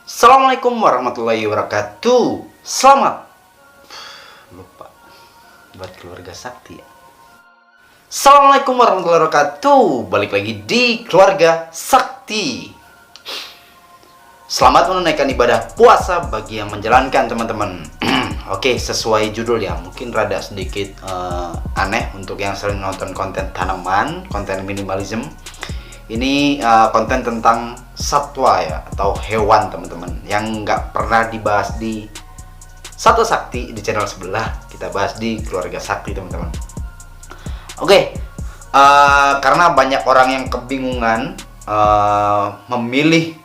Assalamualaikum warahmatullahi wabarakatuh. Selamat lupa buat keluarga sakti ya. Assalamualaikum warahmatullahi wabarakatuh. Balik lagi di keluarga sakti. Selamat menunaikan ibadah puasa bagi yang menjalankan, teman-teman. Oke, sesuai judul ya, mungkin rada sedikit aneh untuk yang sering nonton konten tanaman, konten minimalism. Ini konten tentang satwa ya, atau hewan, teman-teman, yang nggak pernah dibahas di Satu Sakti di channel sebelah. Kita bahas di keluarga sakti, teman-teman. Oke, karena banyak orang yang kebingungan memilih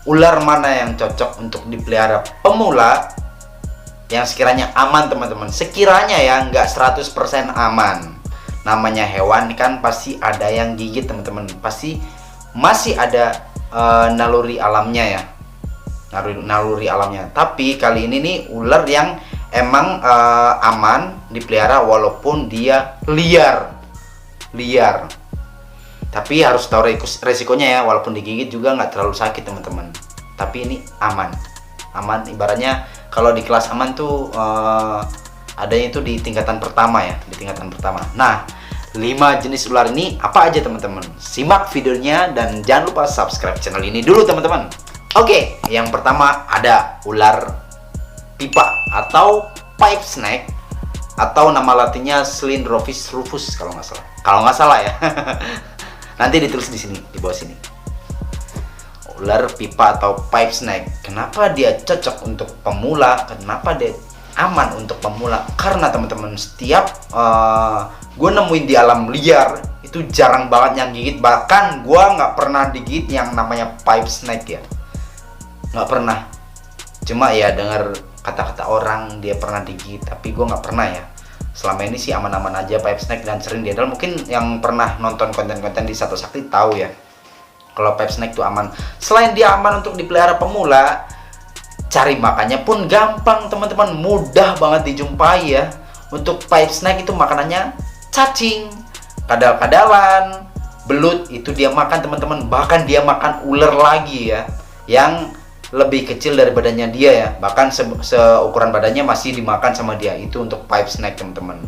ular mana yang cocok untuk dipelihara pemula yang sekiranya aman, teman-teman. Sekiranya ya, nggak 100% aman. Namanya hewan kan pasti ada yang gigit, teman-teman. Pasti masih ada naluri alamnya ya, naluri alamnya. Tapi kali ini nih ular yang emang aman dipelihara walaupun dia liar. Tapi harus tahu resikonya ya, walaupun digigit juga nggak terlalu sakit, teman-teman. Tapi ini aman. Ibaratnya kalau di kelas aman tuh adanya itu di tingkatan pertama ya, di tingkatan pertama. Nah, 5 jenis ular ini apa aja, teman-teman? Simak videonya dan jangan lupa subscribe channel ini dulu, teman-teman. Oke, yang pertama ada ular pipa atau pipe snake, atau nama latinnya Cylindrophis rufus kalau nggak salah ya. Nanti ditulis di sini, di bawah sini. Ular pipa atau pipe snake. Kenapa dia cocok untuk pemula? Kenapa dia aman untuk pemula? Karena, teman-teman, setiap gue nemuin di alam liar itu jarang banget yang gigit. Bahkan gue nggak pernah digigit yang namanya pipe snake ya, nggak pernah. Cuma ya dengar kata-kata orang dia pernah digigit, tapi gue nggak pernah ya. Selama ini sih aman-aman aja pipe snake dan sering diadal. Mungkin yang pernah nonton konten-konten di Satu Sakti tahu ya, kalau pipe snake itu aman. Selain dia aman untuk dipelihara pemula, cari makannya pun gampang, teman-teman. Mudah banget dijumpai ya. Untuk pipe snake itu makanannya cacing, kadal-kadalan, belut itu dia makan, teman-teman. Bahkan dia makan ular lagi ya, yang lebih kecil dari badannya dia ya. Bahkan seukuran badannya masih dimakan sama dia. Itu untuk pipe snake, teman-teman.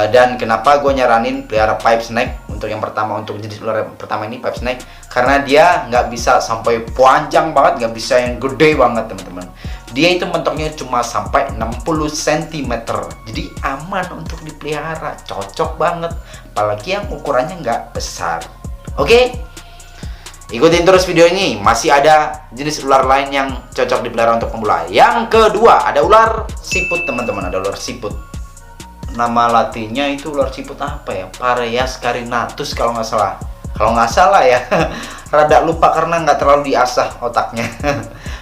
Dan kenapa gue nyaranin pelihara pipe snake untuk yang pertama, untuk jenis ular yang pertama ini pipe snake, karena dia nggak bisa sampai panjang banget, nggak bisa yang gede banget, teman-teman. Dia itu mentoknya cuma sampai 60 cm, jadi aman untuk dipelihara, cocok banget, apalagi yang ukurannya nggak besar. Oke, ikutin terus video ini, masih ada jenis ular lain yang cocok dipelihara untuk pemula. Yang kedua ada ular siput, teman-teman. Ada ular siput. Nama latinnya itu ular siput apa ya? Pareas carinatus kalau nggak salah ya. Rada lupa karena nggak terlalu diasah otaknya.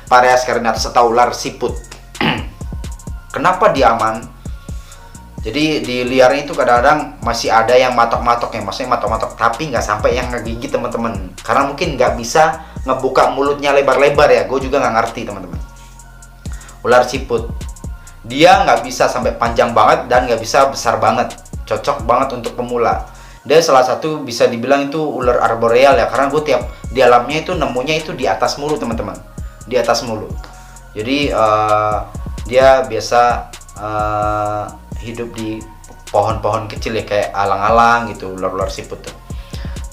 Pareas carinatus atau ular siput. Kenapa dia aman? Jadi di liarnya itu kadang-kadang masih ada yang matok-matok ya, maksudnya matok-matok, tapi nggak sampai yang ngegigit, teman-teman. Karena mungkin nggak bisa ngebuka mulutnya lebar-lebar ya. Gue juga nggak ngerti, teman-teman. Ular siput, dia nggak bisa sampai panjang banget dan nggak bisa besar banget. Cocok banget untuk pemula. Dia salah satu bisa dibilang itu ular arboreal ya, karena gue tiap di alamnya itu nemunya itu di atas mulu, teman-teman. Di atas mulu. Jadi dia biasa hidup di pohon-pohon kecil ya, kayak alang-alang gitu, ular-ular siput tuh.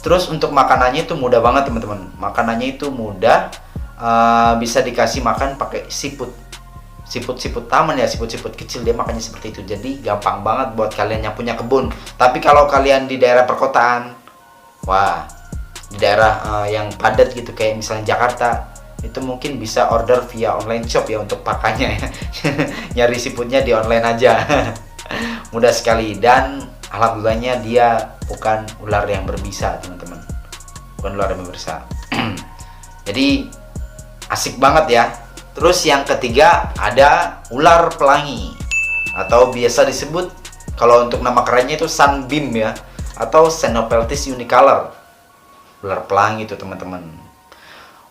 Terus untuk makanannya itu mudah banget, teman-teman. Makanannya itu mudah, bisa dikasih makan pakai siput taman ya, siput-siput kecil, dia makannya seperti itu. Jadi gampang banget buat kalian yang punya kebun. Tapi kalau kalian di daerah perkotaan, wah, di daerah yang padat gitu kayak misalnya Jakarta, itu mungkin bisa order via online shop ya untuk pakannya ya. Nyari siputnya di online aja. Mudah sekali, dan alhamdulillahnya dia bukan ular yang berbisa, teman-teman. Bukan ular yang berbisa. Jadi asik banget ya. Terus yang ketiga ada ular pelangi, atau biasa disebut kalau untuk nama kerennya itu sunbeam ya, atau Xenopeltis unicolor. Ular pelangi itu, teman-teman.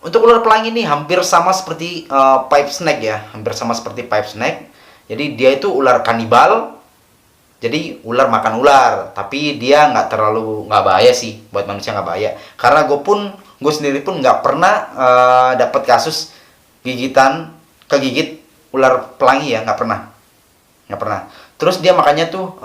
Untuk ular pelangi ini hampir sama seperti pipe snake ya, hampir sama seperti pipe snake. Jadi dia itu ular kanibal. Jadi ular makan ular, tapi dia nggak bahaya sih, buat manusia nggak bahaya. Karena gue pun gue sendiri pun nggak pernah dapat kasus kegigit ular pelangi ya, nggak pernah. Terus dia makanya tuh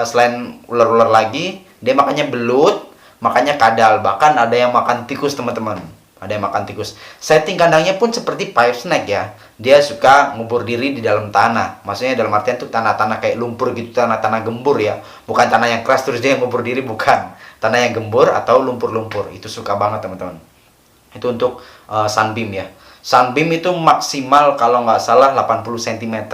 selain ular-ular lagi, dia makanya belut, makanya kadal, bahkan ada yang makan tikus teman-teman. Ada yang makan tikus. Setting kandangnya pun seperti pipe snake ya. Dia suka ngubur diri di dalam tanah. Maksudnya dalam artian tuh tanah-tanah kayak lumpur gitu, tanah-tanah gembur ya. Bukan tanah yang keras terus dia ngubur diri, bukan. Tanah yang gembur atau lumpur-lumpur. Itu suka banget teman-teman. Itu untuk sunbeam ya. Sunbeam itu maksimal kalau nggak salah 80 cm.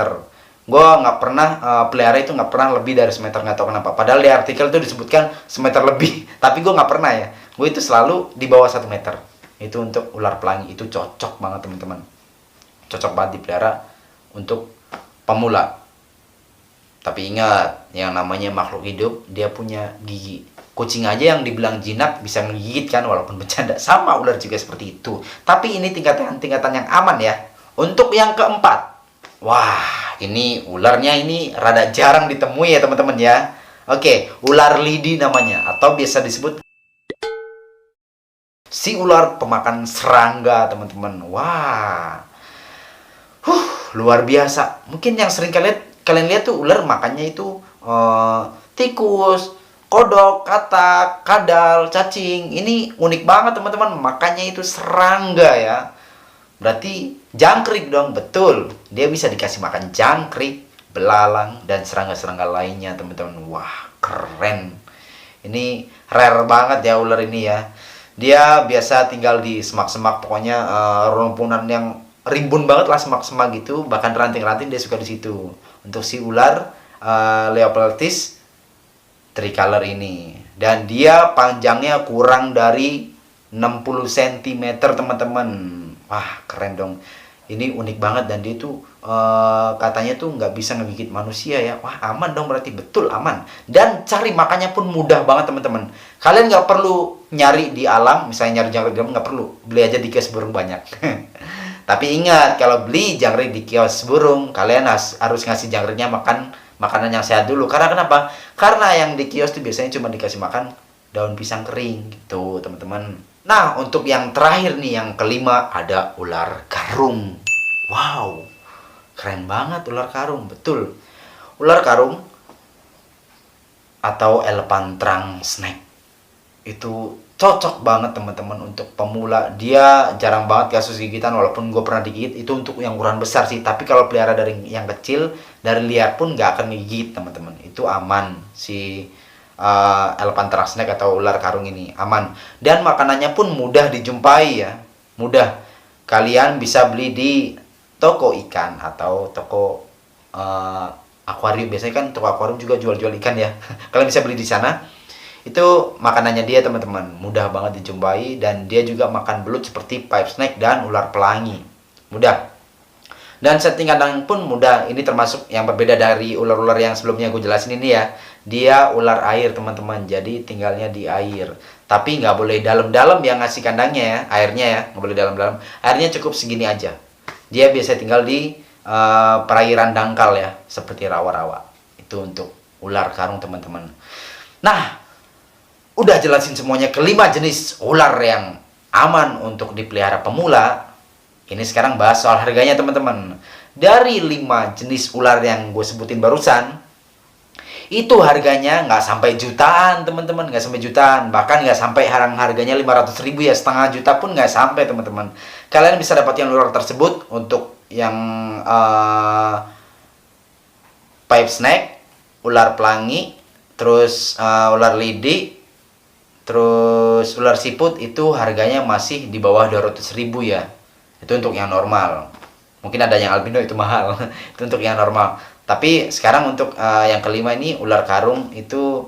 Gue nggak pernah pelihara itu, nggak pernah lebih dari semeter, nggak tahu kenapa. Padahal di artikel itu disebutkan semeter lebih. Tapi gue nggak pernah ya. Gue itu selalu di bawah 1 meter. Itu untuk ular pelangi, itu cocok banget teman-teman, cocok banget dipelihara untuk pemula. Tapi ingat, yang namanya makhluk hidup dia punya gigi. Kucing aja yang dibilang jinak bisa menggigit kan, walaupun bercanda. Sama ular juga seperti itu. Tapi ini tingkatan yang aman ya. Untuk yang keempat, wah ini ularnya ini rada jarang ditemui ya teman-teman ya. Oke, ular lidi namanya, atau biasa disebut si ular pemakan serangga teman-teman. Wah, luar biasa. Mungkin yang sering kalian lihat tuh ular makannya itu tikus, kodok, katak, kadal, cacing. Ini unik banget teman-teman. Makannya itu serangga ya. Berarti jangkrik dong, betul. Dia bisa dikasih makan jangkrik, belalang, dan serangga-serangga lainnya teman-teman. Wah, keren. Ini rare banget ya ular ini ya. Dia biasa tinggal di semak-semak, pokoknya rumpunan yang rimbun banget lah, semak-semak gitu, bahkan ranting-ranting dia suka di situ. Untuk si ular Leopeltis tricolor ini, dan dia panjangnya kurang dari 60 cm teman-teman. Wah, keren dong. Ini unik banget, dan dia tuh katanya tuh nggak bisa ngegigit manusia ya. Wah, aman dong, berarti betul aman. Dan cari makannya pun mudah banget teman-teman. Kalian nggak perlu nyari di alam, misalnya nyari jangkrik di alam, nggak perlu. Beli aja di kios burung banyak. Tapi ingat, kalau beli jangkrik di kios burung, kalian harus ngasih jangkriknya makanan yang sehat dulu. Karena kenapa? Karena yang di kios tuh biasanya cuma dikasih makan daun pisang kering gitu teman-teman. Nah, untuk yang terakhir nih, yang kelima, ada ular karung. Wow, keren banget ular karung, betul. Ular karung atau elephant trunk snake itu cocok banget teman-teman untuk pemula. Dia jarang banget kasus gigitan, walaupun gue pernah digigit. Itu untuk yang ukuran besar sih. Tapi kalau pelihara dari yang kecil, dari liar pun nggak akan gigit teman-teman. Itu aman si elephant trunk snake atau ular karung ini, aman. Dan makanannya pun mudah dijumpai ya, mudah. Kalian bisa beli di toko ikan atau toko akuarium. Biasanya kan toko akuarium juga jual-jual ikan ya. Kalian bisa beli di sana. Itu makanannya dia teman-teman, mudah banget dijumpai. Dan dia juga makan belut seperti pipe snake dan ular pelangi, mudah. Dan setting kandang pun mudah. Ini termasuk yang berbeda dari ular-ular yang sebelumnya gue jelasin ini ya. Dia ular air teman-teman, jadi tinggalnya di air. Tapi nggak boleh dalam-dalam yang ngasih kandangnya ya, airnya ya, nggak boleh dalam-dalam. Airnya cukup segini aja. Dia biasa tinggal di perairan dangkal ya, seperti rawa-rawa. Itu untuk ular karung teman-teman. Nah, udah jelasin semuanya kelima jenis ular yang aman untuk dipelihara pemula. Ini sekarang bahas soal harganya teman-teman. Dari 5 jenis ular yang gue sebutin barusan, itu harganya nggak sampai jutaan teman-teman, nggak sampai jutaan. Bahkan nggak sampai harganya 500.000 ya, setengah juta pun nggak sampai teman-teman. Kalian bisa dapat yang ular tersebut untuk yang pipe snake, ular pelangi, terus ular lidi, terus ular siput. Itu harganya masih di bawah 200.000 ya. Itu untuk yang normal. Mungkin ada yang albino, itu mahal. Itu untuk yang normal. Tapi sekarang untuk yang kelima ini, ular karung, itu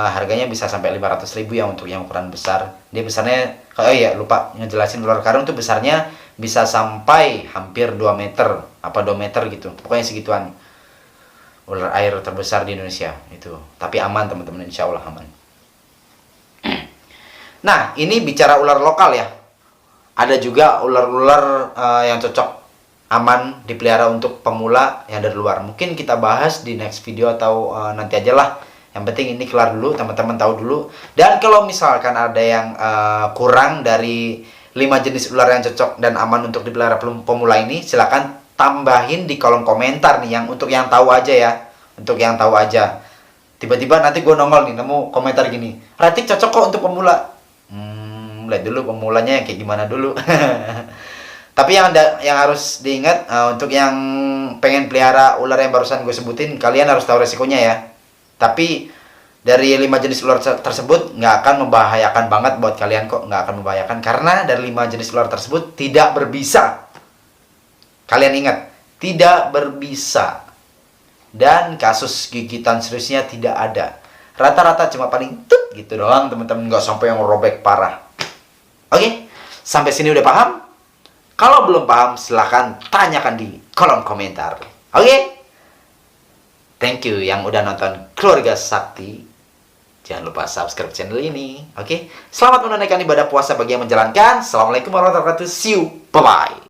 harganya bisa sampai 500.000 ya untuk yang ukuran besar. Dia besarnya, oh iya lupa ngejelasin, ular karung tuh besarnya bisa sampai hampir 2 meter, apa 2 meter gitu. Pokoknya segituan. Ular air terbesar di Indonesia itu. Tapi aman teman-teman, insya Allah aman. Nah, ini bicara ular lokal ya. Ada juga ular-ular yang cocok, aman dipelihara untuk pemula yang dari luar. Mungkin kita bahas di next video atau nanti aja lah Yang penting ini kelar dulu, teman-teman tahu dulu. Dan kalau misalkan ada yang kurang dari 5 jenis ular yang cocok dan aman untuk dipelihara pemula ini, silakan tambahin di kolom komentar nih, yang untuk yang tahu aja ya. Untuk yang tahu aja. Tiba-tiba nanti gue nongol nih, nemu komentar gini, Ratik cocok kok untuk pemula. Lihat dulu pemulanya yang kayak gimana dulu. Tapi yang harus diingat, untuk yang pengen pelihara ular yang barusan gue sebutin, kalian harus tahu resikonya ya. Tapi dari 5 jenis ular tersebut nggak akan membahayakan banget buat kalian kok, nggak akan membahayakan karena dari 5 jenis ular tersebut tidak berbisa. Kalian ingat, tidak berbisa. Dan kasus gigitan seriusnya tidak ada. Rata-rata cuma paling tut gitu doang, teman-teman, nggak sampai yang robek parah. Oke, sampai sini udah paham? Kalau belum paham, silahkan tanyakan di kolom komentar. Oke? Thank you yang udah nonton Keluarga Sakti. Jangan lupa subscribe channel ini. Oke? Selamat menunaikan ibadah puasa bagi yang menjalankan. Assalamualaikum warahmatullahi wabarakatuh. See you. Bye-bye.